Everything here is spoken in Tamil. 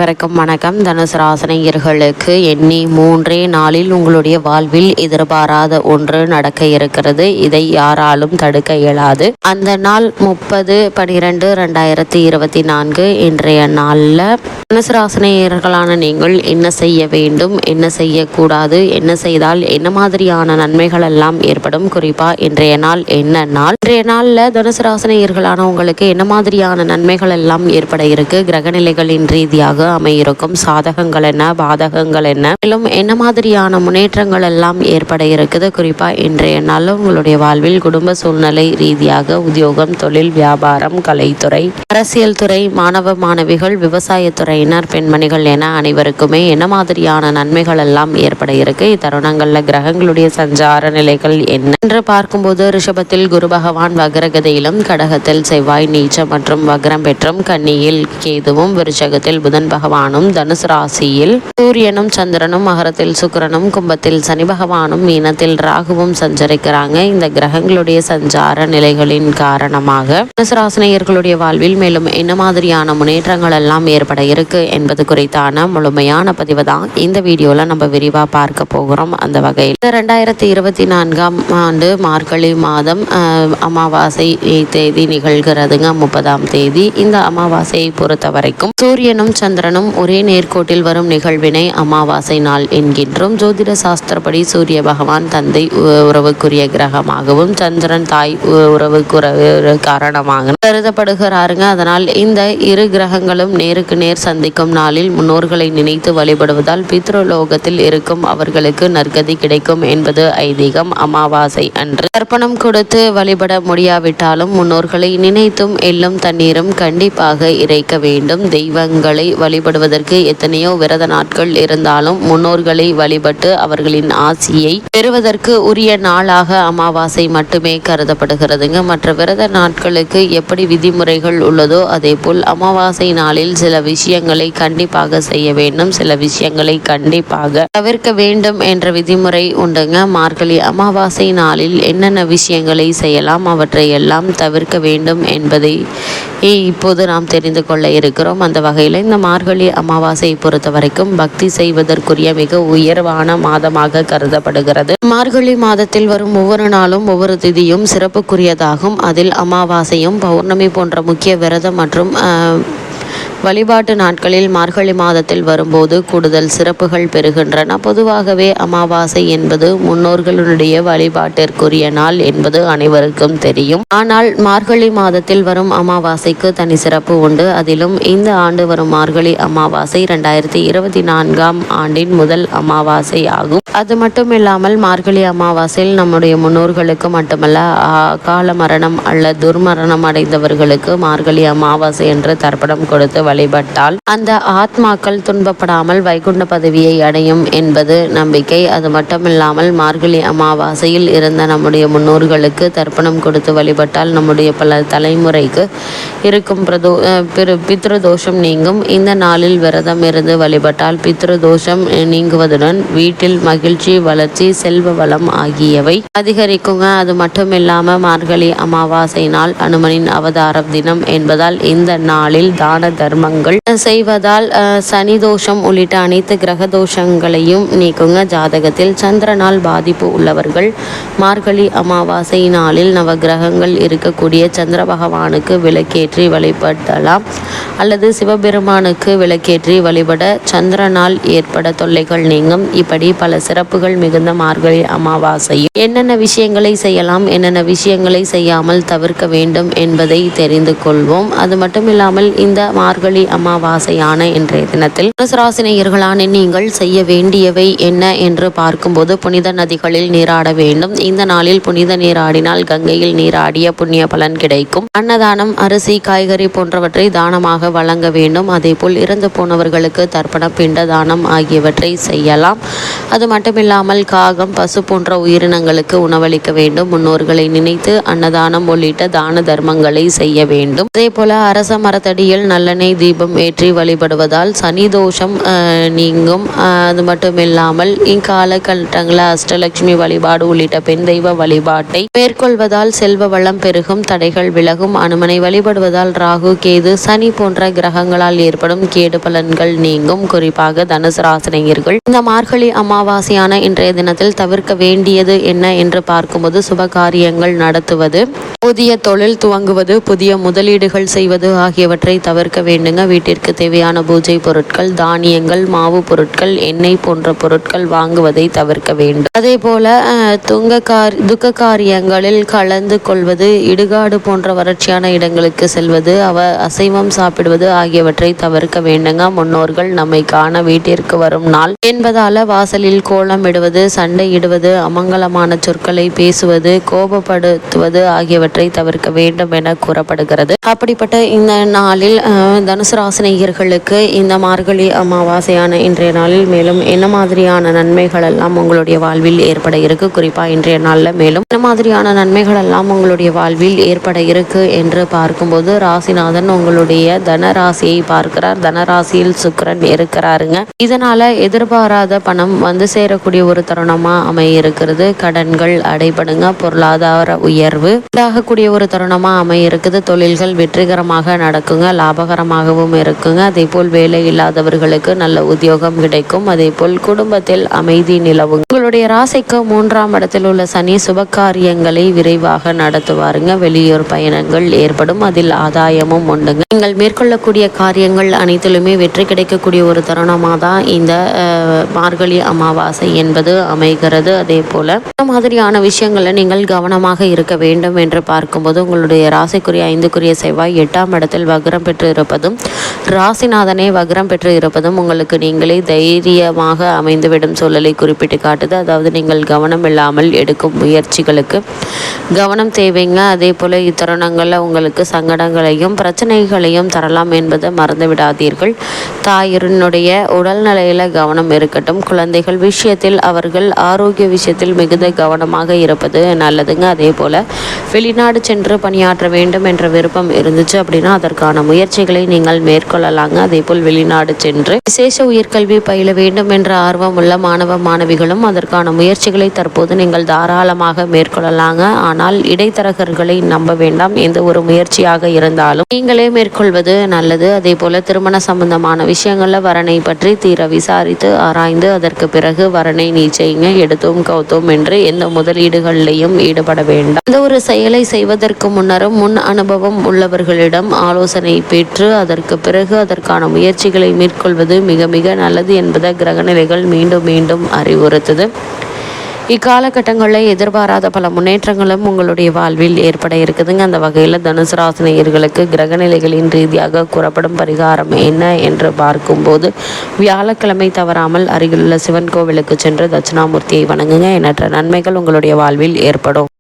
வணக்கம். தனுசு ராசினியர்களுக்கு எண்ணி 3 நாளில் உங்களுடைய வாழ்வில் எதிர்பாராத ஒன்று நடக்க இருக்கிறது. இதை யாராலும் தடுக்க இயலாது. அந்த நாள் 30/12/2024 இன்றைய நாளில் தனுசு ராசினியர்களான நீங்கள் என்ன செய்ய வேண்டும், என்ன செய்யக்கூடாது, என்ன செய்தால் என்ன மாதிரியான நன்மைகள் எல்லாம் ஏற்படும், குறிப்பா இன்றைய நாள் என்ன நாள், இன்றைய நாளில் தனுசு ராசினியர்களான உங்களுக்கு என்ன மாதிரியான நன்மைகள் எல்லாம் ஏற்பட இருக்கு, கிரகநிலைகளின் ரீதியாக அமையிருக்கும் சாதகங்கள் என்ன, பாதகங்கள் என்ன, மேலும் என்ன மாதிரியான முன்னேற்றங்கள் எல்லாம் ஏற்பட இருக்குது, குறிப்பா இன்றைய நாள் உங்களுடைய வாழ்வில் குடும்ப சூழ்நிலை ரீதியாக உத்தியோகம், தொழில், வியாபாரம், கலைத்துறை, அரசியல் துறை, மாணவ மாணவிகள், விவசாயத்துறையினர், பெண்மணிகள் என அனைவருக்குமே என்ன மாதிரியான நன்மைகள் எல்லாம் ஏற்பட இருக்கு. இத்தருணங்கள்ல கிரகங்களுடைய சஞ்சார நிலைகள் என்ன என்று பார்க்கும்போது ரிஷபத்தில் குரு பகவான் வக்ரகதியிலும், கடகத்தில் செவ்வாய் நீச்சம் மற்றும் வக்ரம் பெற்றும், கன்னியில் கேதுவும், விருச்சகத்தில் புதன் பகவானும், தனுசு ராசியில் சூரியனும் சந்திரனும், மகரத்தில் சுக்கிரனும், கும்பத்தில் சனி பகவானும், மீனத்தில் ராகுவும் சஞ்சரிக்கிறாங்க. இந்த கிரகங்களுடைய சஞ்சார நிலைகளின் காரணமாக தனுசு ராசினியர்களுடைய வாழ்வில் மேலும் என்ன மாதிரியான முன்னேற்றங்கள் எல்லாம் ஏற்பட இருக்கு என்பது குறித்தான முழுமையான பதிவு தான் இந்த வீடியோல நம்ம விரிவா பார்க்க போகிறோம். அந்த வகையில் 2024ஆம் ஆண்டு மார்கழி மாதம் அமாவாசை தேதி நிகழ்கிறதுங்க, 30ஆம் தேதி. இந்த அமாவாசையை பொறுத்த வரைக்கும் சூரியனும் சந்திரனும் ஒரே நேர்கோட்டில் வரும் நிகழ்வினை அமாவாசை நாள் என்கின்றோம். ஜோதிட சாஸ்திரப்படி சூரிய பகவான் தந்தை உறவுக்குரிய கிரகமாகவும், சந்திரன் தாய் உறவுக்குரிய காரணமாக கருதப்படுகிறாருங்க. அதனால் இந்த இரு கிரகங்களும் நேருக்கு நேர் சந்திக்கும் நாளில் முன்னோர்களை நினைத்து வழிபடுவதால் பித்ருலோகத்தில் இருக்கும் அவர்களுக்கு நற்கதி கிடைக்கும் என்பது ஐதீகம். அமாவாசை அன்று தர்ப்பணம் கொடுத்து வழிபட முடியாவிட்டாலும் முன்னோர்களை நினைத்தும் எள்ளும் தண்ணீரும் கண்டிப்பாக இறைக்க வேண்டும். தெய்வங்களை வழிபடுவதற்கு எத்தனையோ விரத நாட்கள் இருந்தாலும் முன்னோர்களை வழிபட்டு அவர்களின் ஆசியை பெறுவதற்கு உரிய நாளாக அமாவாசை மட்டுமே கருதப்படுகிறதுங்க. மற்ற விரத நாட்களுக்கு எப்படி விதிமுறைகள் உள்ளதோ அதே போல் அமாவாசை நாளில் சில விஷயங்களை கண்டிப்பாக செய்ய வேண்டும், சில விஷயங்களை கண்டிப்பாக தவிர்க்க வேண்டும் என்ற விதிமுறை உண்டுங்க. மார்கழி அமாவாசை நாளில் என்னென்ன விஷயங்களை செய்யலாம், அவற்றை எல்லாம் தவிர்க்க வேண்டும் என்பதை இப்போது நாம் தெரிந்து கொள்ள இருக்கிறோம். அந்த வகையில் இந்த மார்கழி அமாவாசையை பொறுத்த வரைக்கும் பக்தி செய்வதற்குரிய மிக உயர்வான மாதமாக கருதப்படுகிறது. மார்கழி மாதத்தில் வரும் ஒவ்வொரு நாளும் ஒவ்வொரு திதியும் சிறப்புக்குரியதாகும். அதில் அமாவாசையும் பௌர்ணமி போன்ற முக்கிய விரதம் மற்றும் வழிபாட்டு நாட்களில் மார்கழி மாதத்தில் வரும்போது கூடுதல் சிறப்புகள் பெறுகின்றன. பொதுவாகவே அமாவாசை என்பது முன்னோர்களுடைய வழிபாட்டிற்குரிய நாள் என்பது அனைவருக்கும் தெரியும். ஆனால் மார்கழி மாதத்தில் வரும் அமாவாசைக்கு தனி சிறப்பு உண்டு. அதிலும் இந்த ஆண்டு வரும் மார்கழி அமாவாசை 2024ஆம் ஆண்டின் முதல் அமாவாசை ஆகும். அது மட்டும் இல்லாமல் மார்கழி அமாவாசையில் நம்முடைய முன்னோர்களுக்கு மட்டுமல்ல, கால மரணம் அல்ல துர்மரணம் அடைந்தவர்களுக்கு மார்கழி அமாவாசை என்று தர்ப்பணம் கொடுத்து வழிபட்டால் அந்த ஆத்மாக்கள் துன்பப்படாமல் வைகுண்ட பதவியை அடையும் என்பது நம்பிக்கை. அது மட்டுமில்லாமல் மார்கழி அமாவாசையில் இருந்த நம்முடைய முன்னோர்களுக்கு தர்ப்பணம் கொடுத்து வழிபட்டால் நம்முடைய பல தலைமுறைக்கு இருக்கும் பித்ருதோஷம் நீங்கும். இந்த நாளில் விரதம் இருந்து வழிபட்டால் பித்ருதோஷம் நீங்குவதுடன் வீட்டில் மகிழ்ச்சி, வளர்ச்சி, செல்வ வளம் ஆகியவை அதிகரிக்குங்க. அது மட்டும் இல்லாம மார்கழி அமாவாசை நாள் அனுமனின் அவதார தினம் என்பதால் இந்த நாளில் தான தர்மங்கள் செய்வதால் சனி தோஷம் உள்ளிட்ட அனைத்து கிரக தோஷங்களையும் நீக்குங்க. ஜாதகத்தில் சந்திரனால் பாதிப்பு உள்ளவர்கள் மார்கழி அமாவாசை நாளில் நவ கிரகங்கள் இருக்கக்கூடிய சந்திர பகவானுக்கு விளக்கேற்றி வழிபடலாம் அல்லது சிவபெருமானுக்கு விளக்கேற்றி வழிபட சந்திரனால் ஏற்பட தொல்லைகள் நீங்கும். இப்படி பல சிறப்புகள் மிகுந்த மார்கழி அமாவாசையில் என்னென்ன விஷயங்களை செய்யலாம், என்னென்ன விஷயங்களை செய்யாமல் தவிர்க்க வேண்டும் என்பதை தெரிந்து கொள்வோம். அது மட்டும் இல்லாமல் இந்த மார்கழி அமாவாசையான இன்றைய தினத்தில் தனுசு ராசினியர்களான நீங்கள் செய்ய வேண்டியவை என்ன என்று பார்க்கும்போது புனித நதிகளில் நீராட வேண்டும். இந்த நாளில் புனித நீராடினால் கங்கையில் நீராடிய புண்ணிய பலன் கிடைக்கும். அன்னதானம், அரிசி, காய்கறி போன்றவற்றை தானமாக வழங்க வேண்டும். அதேபோல் இறந்து போனவர்களுக்கு தர்ப்பண பிண்ட தானம் ஆகியவற்றை செய்யலாம். அது மட்டுமில்லாமல் காகம், பசு போன்ற உயிரினங்களுக்கு உணவளிக்க வேண்டும். முன்னோர்களை நினைத்து அன்னதானம் உள்ளிட்ட தான தர்மங்களை செய்ய வேண்டும். அதே போல அரச மரத்தடியில் நல்லெண்ணெய் தீபம் ஏற்றி வழிபடுவதால் சனி தோஷம் நீங்கும். அது மட்டும் இல்லாமல் இக்காலகட்டங்களில் அஷ்டலட்சுமி வழிபாடு உள்ளிட்ட பெண் தெய்வ வழிபாட்டை மேற்கொள்வதால் செல்வ வளம் பெருகும், தடைகள் விலகும். அனுமனை வழிபடுவதால் ராகு, கேது, சனி போன்ற கிரகங்களால் ஏற்படும் கேடு பலன்கள் நீங்கும். குறிப்பாக தனுசு ராசினியர்கள் இந்த மார்கழி அமாவாசையான இன்றைய தினத்தில் தவிர்க்க வேண்டியது என்ன என்று பார்க்கும்போது, சுப காரியங்கள் நடத்துவது, புதிய தொழில் துவங்குவது, புதிய முதலீடுகள் செய்வது ஆகியவற்றை தவிர்க்க வேண்டுங்க. வீட்டிற்கு தேவையான பூஜை பொருட்கள், தானியங்கள், மாவு பொருட்கள், எண்ணெய் போன்ற பொருட்கள் வாங்குவதை தவிர்க்க வேண்டும். அதே போல துக்க காரியங்களில் கலந்து கொள்வது, இடுகாடு போன்ற வறட்சியான இடங்களுக்கு செல்வது, அசைவம் சாப்பிடுவது ஆகியவற்றை தவிர்க்க வேண்டுங்க. முன்னோர்கள் நம்மை காண வீட்டிற்கு வரும் நாள் என்பதால வாசலில் கோலம் இடுவது, சண்டையிடுவது, அமங்கலமான சொற்களை பேசுவது, கோபப்படுத்துவது ஆகியவற்றை தவிர்க்க வேண்டும் என கூறப்படுகிறது. அப்படிப்பட்ட இந்த நாளில் தனுசு ராசினியர்களுக்கு இந்த மார்கழி அமாவாசையான இன்றைய நாளில் மேலும் என்ன மாதிரியான நன்மைகள் எல்லாம் உங்களுடைய வாழ்வில் ஏற்பட இருக்கு, குறிப்பா இன்றைய நாளில் மேலும் என்ன மாதிரியான நன்மைகள் எல்லாம் உங்களுடைய வாழ்வில் ஏற்பட இருக்கு என்று பார்க்கும்போது, ராசிநாதன் உங்களுடைய தனராசியை பார்க்கிறார். தனராசியில் சுக்கிரன் இருக்கிறாருங்க. இதனால எதிர்பாராத பணம் வந்து சேரக்கூடிய ஒரு தருணமா அமைய இருக்கிறது. கடன்கள் அடைபடுங்க. பொருளாதார உயர்வு உண்டாகக்கூடிய ஒரு தருணமா அமைய இருக்குது. தொழில்கள் வெற்றிகரமாக நடக்குங்க, லாபகரமாகவும் இருக்குங்க. அதே போல் வேலை இல்லாதவர்களுக்கு நல்ல உத்தியோகம் கிடைக்கும். அதே போல் குடும்பத்தில் அமைதி நிலவும். உங்களுடைய ராசிக்கு 3ஆம் இடத்தில் உள்ள சனி சுபகாரியங்களை விரைவாக நடத்துவாருங்க. வெளியூர் பயணங்கள் ஏற்படும், அதில் ஆதாயமும் உண்டுங்க. நீங்கள் மேற்கொள்ளக்கூடிய காரியங்கள் அனைத்திலுமே வெற்றி கிடைக்கக்கூடிய ஒரு தருணமாக தான் இந்த மார்கழி அமாவாசை என்பது அமைகிறது. அதே போல இந்த மாதிரியான விஷயங்களை நீங்கள் கவனமாக இருக்க வேண்டும் என்று பார்க்கும்போது, உங்களுடைய ராசிக்குரிய 5க்குரிய செவ்வாய் 8ஆம் இடத்தில் வக்ரம் பெற்று இருப்பதும், ராசிநாதனே வக்ரம் பெற்று இருப்பதும் உங்களுக்கு நீங்களே தைரியமாக அமைந்துவிடும் சூழலை குறிப்பிட்டு காட்டுது. அதாவது நீங்கள் கவனம் இல்லாமல் எடுக்கும் முயற்சிகளுக்கு கவனம் தேவைங்க. அதே போல இத்தருணங்களில் உங்களுக்கு சங்கடங்களையும் பிரச்சனைகளையும் தரலாம் என்பதை மறந்து விடாதீர்கள். தாயினுடைய உடல்நிலையில கவனம் இருக்கட்டும். குழந்தைகள் விஷயத்தில், அவர்கள் ஆரோக்கிய விஷயத்தில் மிகுந்த கவனமாக இருப்பது நல்லதுங்க. அதே போல வெளிநாடு சென்று பணியாற்ற வேண்டும் என்ற விருப்பம் இருந்துச்சு அப்படின்னா அதற்கான முயற்சிகளை நீங்கள் மேற்கொள்ளலாங்க. அதே போல் வெளிநாடு சென்று விசேஷ உயர்கல்வி பயில வேண்டும் என்ற ஆர்வம் உள்ள மாணவ மாணவிகளும் அதற்கான முயற்சிகளை தற்போது நீங்கள் தாராளமாக மேற்கொள்ளலாங்க. ஆனால் இடைத்தரகர்களை நம்ப வேண்டாம். எந்த ஒரு முயற்சியாக இருந்தாலும் நீங்களே மேற்கொள்வது நல்லது. அதே போல திருமண சம்பந்தமான விஷயங்கள்ல வரனை பற்றி தீர விசாரித்து ஆராய்ந்து அதற்கு பிறகு வரனை நீச்சைங்க. எடுத்தோம் கவுத்தோம் என்று எந்த முதலீடுகளிலையும் ஈடுபட வேண்டாம். இந்த ஒரு செயலை செய்வதற்கு முன்னரும் முன் அனுபவம் உள்ளவர்களிடம் ஆலோசனை பெற்று அதற்கு பிறகு அதற்கான முயற்சிகளை மேற்கொள்வது மிக மிக நல்லது என்பதை கிரகநிலைகள் மீண்டும் மீண்டும் அறிவுறுத்துது. இக்காலகட்டங்களில் எதிர்பாராத பல முன்னேற்றங்களும் உங்களுடைய வாழ்வில் ஏற்பட இருக்குதுங்க. அந்த வகையில் தனுசு ராசினியர்களுக்கு கிரகநிலைகளின் ரீதியாக கூறப்படும் பரிகாரம் என்ன என்று பார்க்கும்போது, வியாழக்கிழமை தவறாமல் அருகிலுள்ள சிவன் கோவிலுக்கு சென்று தட்சிணாமூர்த்தியை வணங்குங்க. எண்ணற்ற நன்மைகள் உங்களுடைய வாழ்வில் ஏற்படும்.